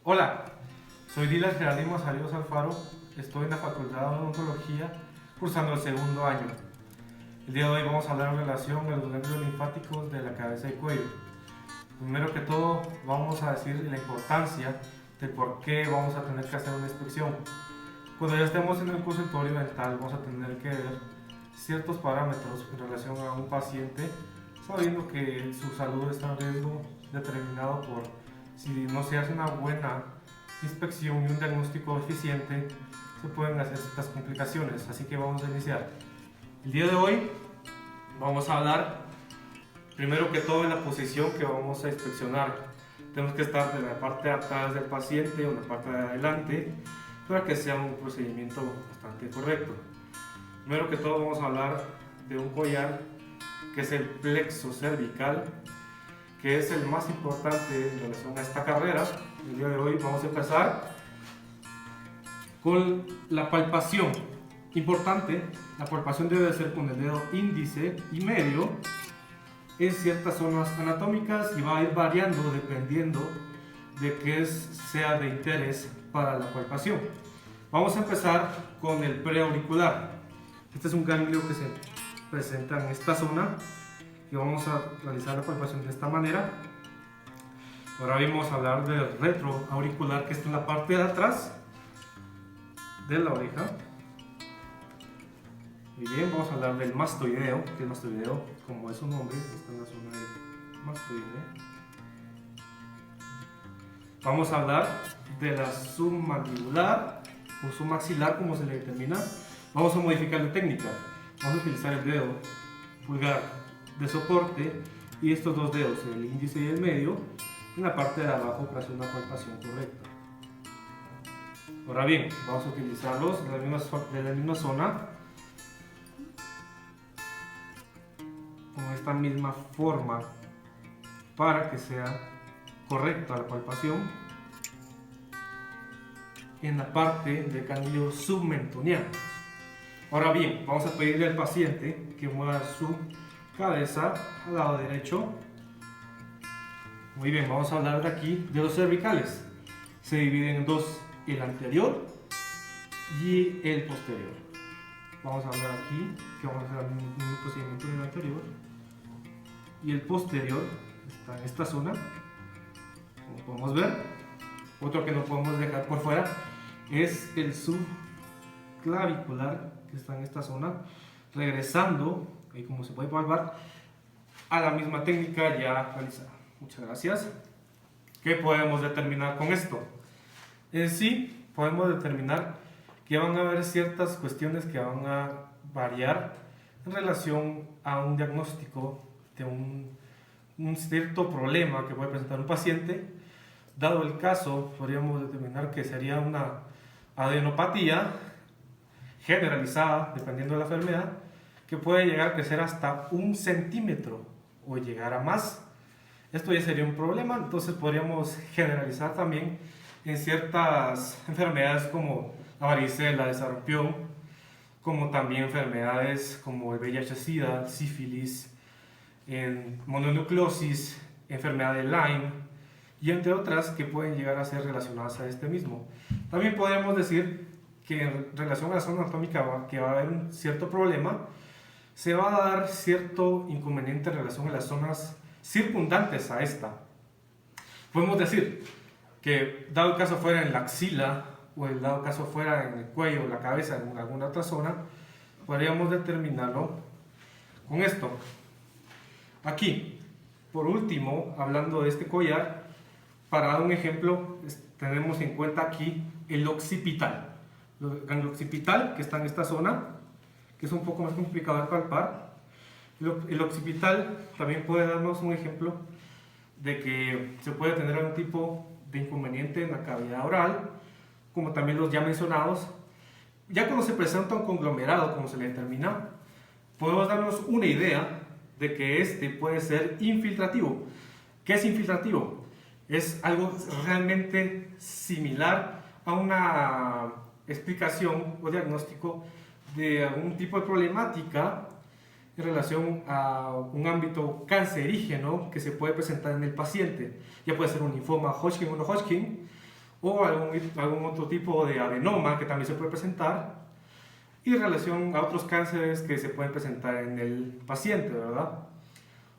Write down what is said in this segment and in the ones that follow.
Hola, soy Dylan Jerónimo Salidos Alfaro, estoy en la Facultad de Odontología cursando el segundo año. El día de hoy vamos a hablar en relación a los ganglios linfáticos de la cabeza y cuello. Primero que todo vamos a decir la importancia de por qué vamos a tener que hacer una inspección. Cuando ya estemos en el consultorio dental vamos a tener que ver ciertos parámetros en relación a un paciente, sabiendo que su salud está en riesgo determinado por si no se hace una buena inspección y un diagnóstico eficiente, se pueden hacer ciertas complicaciones. Así que vamos a iniciar. El día de hoy vamos a hablar primero que todo en la posición que vamos a inspeccionar. Tenemos que estar de la parte de atrás del paciente o la parte de adelante para que sea un procedimiento bastante correcto. Primero que todo vamos a hablar de un collar que es el plexo cervical, que es el más importante en relación a esta carrera. El día de hoy vamos a empezar con la palpación. Importante, la palpación debe ser con el dedo índice y medio en ciertas zonas anatómicas y va a ir variando dependiendo de qué sea de interés para la palpación. Vamos a empezar con el preauricular. Este es un ganglio que se presenta en esta zona y vamos a realizar la palpación de esta manera. Ahora vamos a hablar del retroauricular, que está en la parte de atrás de la oreja. Muy bien, vamos a hablar del mastoideo, que el mastoideo, como es su nombre, está en la zona del mastoideo. Vamos a hablar de la submandibular o submaxilar, como se le determina. Vamos a modificar la técnica. Vamos a utilizar el dedo pulgar de soporte y estos dos dedos, el índice y el medio, en la parte de abajo para hacer una palpación correcta. Ahora bien, vamos a utilizarlos de la misma zona, con esta misma forma, para que sea correcta la palpación en la parte del ganglio submentoniano. Ahora bien, vamos a pedirle al paciente que mueva su cabeza al lado derecho. Muy bien, vamos a hablar de aquí de los cervicales. Se dividen en dos, el anterior y el posterior. Vamos a hablar aquí que vamos a hacer el mismo procedimiento en el anterior. Y el posterior está en esta zona, como podemos ver. Otro que no podemos dejar por fuera es el subclavicular, que está en esta zona, regresando, y como se puede palpar, a la misma técnica ya realizada. Muchas gracias. ¿Qué podemos determinar con esto? En sí, podemos determinar que van a haber ciertas cuestiones que van a variar en relación a un diagnóstico de un cierto problema que puede presentar un paciente. Dado el caso, podríamos determinar que sería una adenopatía generalizada, dependiendo de la enfermedad, que puede llegar a crecer hasta 1 centímetro o llegar a más. Esto ya sería un problema, entonces podríamos generalizar también en ciertas enfermedades como la varicela, el sarampión, como también enfermedades como el VIH-Sida, sífilis, mononucleosis, enfermedad de Lyme y entre otras que pueden llegar a ser relacionadas a este mismo. También podemos decir que en relación a la zona anatómica que va a haber un cierto problema, se va a dar cierto inconveniente en relación a las zonas circundantes a esta. Podemos decir que dado el caso fuera en la axila o el dado caso fuera en el cuello o la cabeza en alguna otra zona, podríamos determinarlo con esto. Aquí, por último, hablando de este collar, para dar un ejemplo, tenemos en cuenta aquí el occipital. El ganglio occipital, que está en esta zona, que es un poco más complicado de palpar. El occipital también puede darnos un ejemplo de que se puede tener algún tipo de inconveniente en la cavidad oral, como también los ya mencionados. Ya cuando se presenta un conglomerado, como se le determina, podemos darnos una idea de que este puede ser infiltrativo. ¿Qué es infiltrativo? Es algo realmente similar a una explicación o diagnóstico de algún tipo de problemática en relación a un ámbito cancerígeno que se puede presentar en el paciente. Ya puede ser un linfoma Hodgkin o no Hodgkin, o algún otro tipo de adenoma que también se puede presentar, y en relación a otros cánceres que se pueden presentar en el paciente, ¿verdad?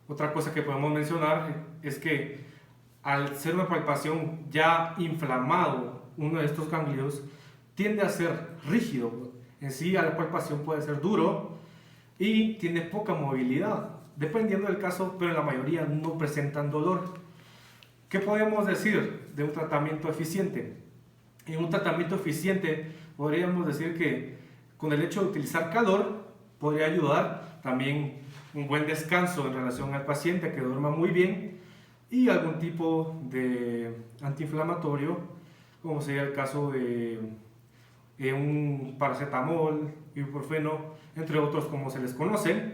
Otra cosa que podemos mencionar es que al ser una palpación ya inflamado, uno de estos ganglios tiende a ser rígido. En sí, la palpación puede ser duro y tiene poca movilidad, dependiendo del caso, pero en la mayoría no presentan dolor. ¿Qué podemos decir de un tratamiento eficiente? En un tratamiento eficiente podríamos decir que con el hecho de utilizar calor podría ayudar, también un buen descanso en relación al paciente, que duerma muy bien, y algún tipo de antiinflamatorio, como sería el caso de un paracetamol, ibuprofeno, entre otros como se les conoce.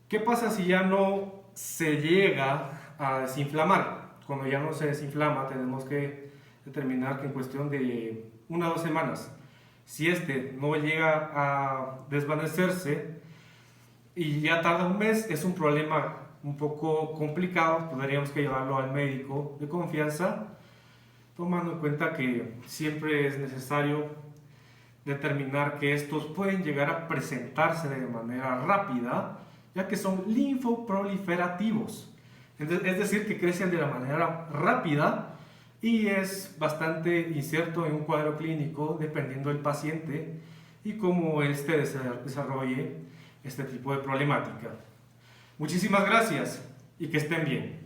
¿Qué pasa si ya no se llega a desinflamar? Cuando ya no se desinflama, tenemos que determinar que en cuestión de 1 o 2 semanas, si este no llega a desvanecerse y ya tarda un mes, es un problema un poco complicado. Tendríamos que llevarlo al médico de confianza, tomando en cuenta que siempre es necesario determinar que estos pueden llegar a presentarse de manera rápida, ya que son linfoproliferativos. Es decir, que crecen de la manera rápida y es bastante incierto en un cuadro clínico dependiendo del paciente y cómo éste desarrolle este tipo de problemática. Muchísimas gracias y que estén bien.